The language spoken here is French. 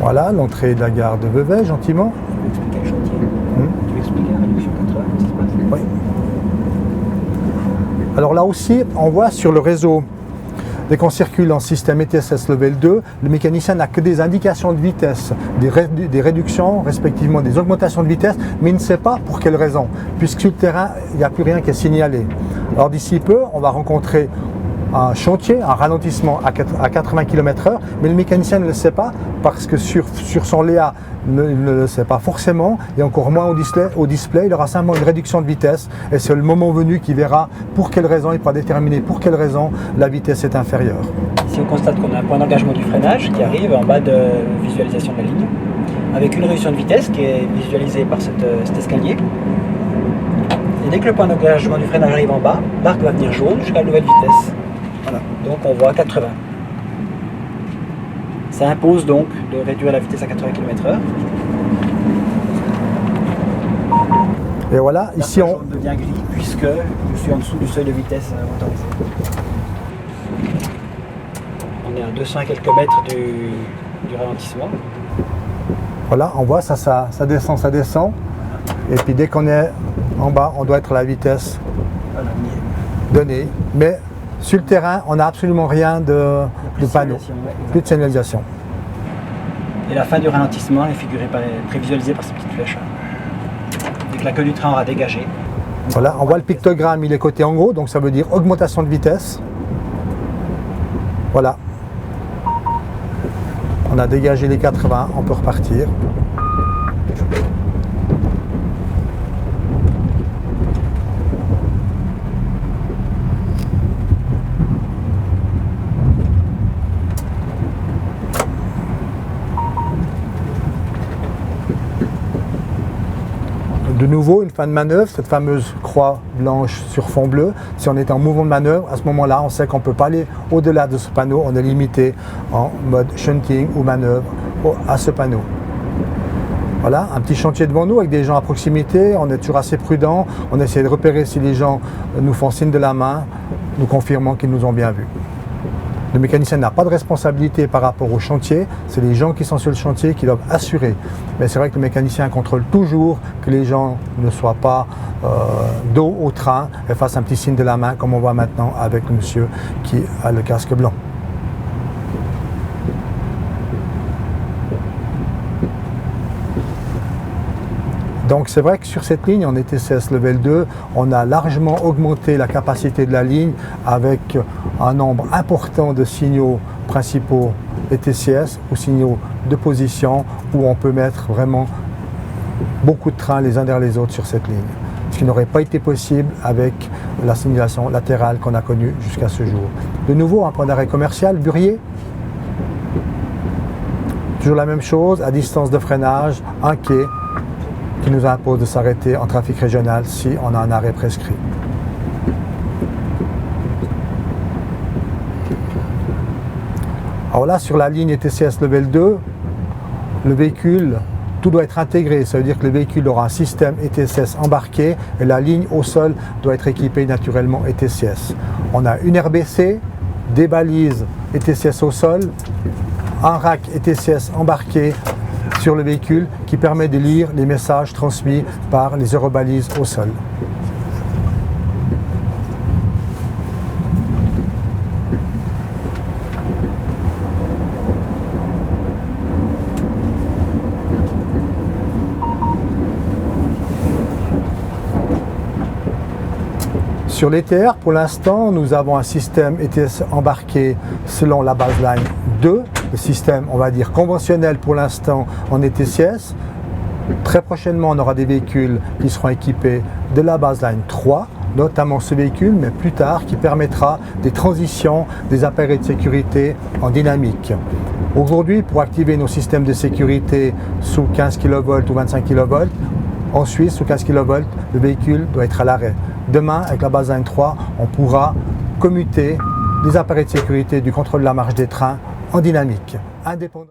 Voilà, l'entrée de la gare de Vevey, gentiment. Tu veux expliquer le chantier? Tu veux expliquer la réduction 80, qu'est-ce qui se passe? Oui. Alors là aussi, on voit sur le réseau, dès qu'on circule en système ETSS Level 2, le mécanicien n'a que des indications de vitesse, des réductions, respectivement des augmentations de vitesse, mais il ne sait pas pour quelle raison, puisque sur le terrain, il n'y a plus rien qui est signalé. Alors d'ici peu, on va rencontrer un chantier, un ralentissement à 80 km/h, mais le mécanicien ne le sait pas parce que sur son Léa, il ne le sait pas forcément, et encore moins au display, il aura simplement une réduction de vitesse, et c'est le moment venu qu'il verra pour quelle raison, il pourra déterminer pour quelle raison la vitesse est inférieure. Ici on constate qu'on a un point d'engagement du freinage qui arrive en bas de visualisation de la ligne, avec une réduction de vitesse qui est visualisée par cet escalier. Et dès que le point d'engagement du freinage arrive en bas, l'arc va venir jaune jusqu'à la nouvelle vitesse. Voilà. Donc on voit 80. Ça impose donc de réduire la vitesse à 80 km/h. Et voilà, ici on devient gris puisque je suis en dessous du seuil de vitesse autorisé. On est à 200 et quelques mètres du ralentissement. Voilà, on voit ça descend. Et puis dès qu'on est en bas, on doit être à la vitesse donnée. Mais sur le terrain, on n'a absolument rien de panneau, plus de signalisation. Et la fin du ralentissement est prévisualisée par ces petites flèches. Dès que la queue du train aura dégagé. Voilà, on voit le pictogramme, il est coté en gros, donc ça veut dire augmentation de vitesse. Voilà. On a dégagé les 80, on peut repartir. De nouveau, une fin de manœuvre, cette fameuse croix blanche sur fond bleu. Si on est en mouvement de manœuvre, à ce moment-là, on sait qu'on ne peut pas aller au-delà de ce panneau. On est limité en mode shunting ou manœuvre à ce panneau. Voilà, un petit chantier devant nous avec des gens à proximité. On est toujours assez prudent. On essaie de repérer si les gens nous font signe de la main, nous confirmant qu'ils nous ont bien vus. Le mécanicien n'a pas de responsabilité par rapport au chantier, c'est les gens qui sont sur le chantier qui doivent assurer. Mais c'est vrai que le mécanicien contrôle toujours que les gens ne soient pas dos au train et fassent un petit signe de la main comme on voit maintenant avec le monsieur qui a le casque blanc. Donc c'est vrai que sur cette ligne, en ETCS Level 2, on a largement augmenté la capacité de la ligne avec un nombre important de signaux principaux ETCS ou signaux de position où on peut mettre vraiment beaucoup de trains les uns derrière les autres sur cette ligne. Ce qui n'aurait pas été possible avec la signalisation latérale qu'on a connue jusqu'à ce jour. De nouveau, un point d'arrêt commercial, Burier. Toujours la même chose, à distance de freinage, un quai qui nous impose de s'arrêter en trafic régional si on a un arrêt prescrit. Alors là, sur la ligne ETCS Level 2, le véhicule, tout doit être intégré. Ça veut dire que le véhicule aura un système ETCS embarqué et la ligne au sol doit être équipée naturellement ETCS. On a une RBC, des balises ETCS au sol, un rack ETCS embarqué sur le véhicule qui permet de lire les messages transmis par les eurobalises au sol. Sur l'ETR, pour l'instant, nous avons un système ETS embarqué selon la baseline 2, le système, on va dire, conventionnel pour l'instant en ETCS. Très prochainement, on aura des véhicules qui seront équipés de la baseline 3, notamment ce véhicule, mais plus tard, qui permettra des transitions des appareils de sécurité en dynamique. Aujourd'hui, pour activer nos systèmes de sécurité sous 15 kV ou 25 kV, en Suisse, sous 15 kV, le véhicule doit être à l'arrêt. Demain, avec la baseline 3, on pourra commuter les appareils de sécurité du contrôle de la marche des trains en dynamique.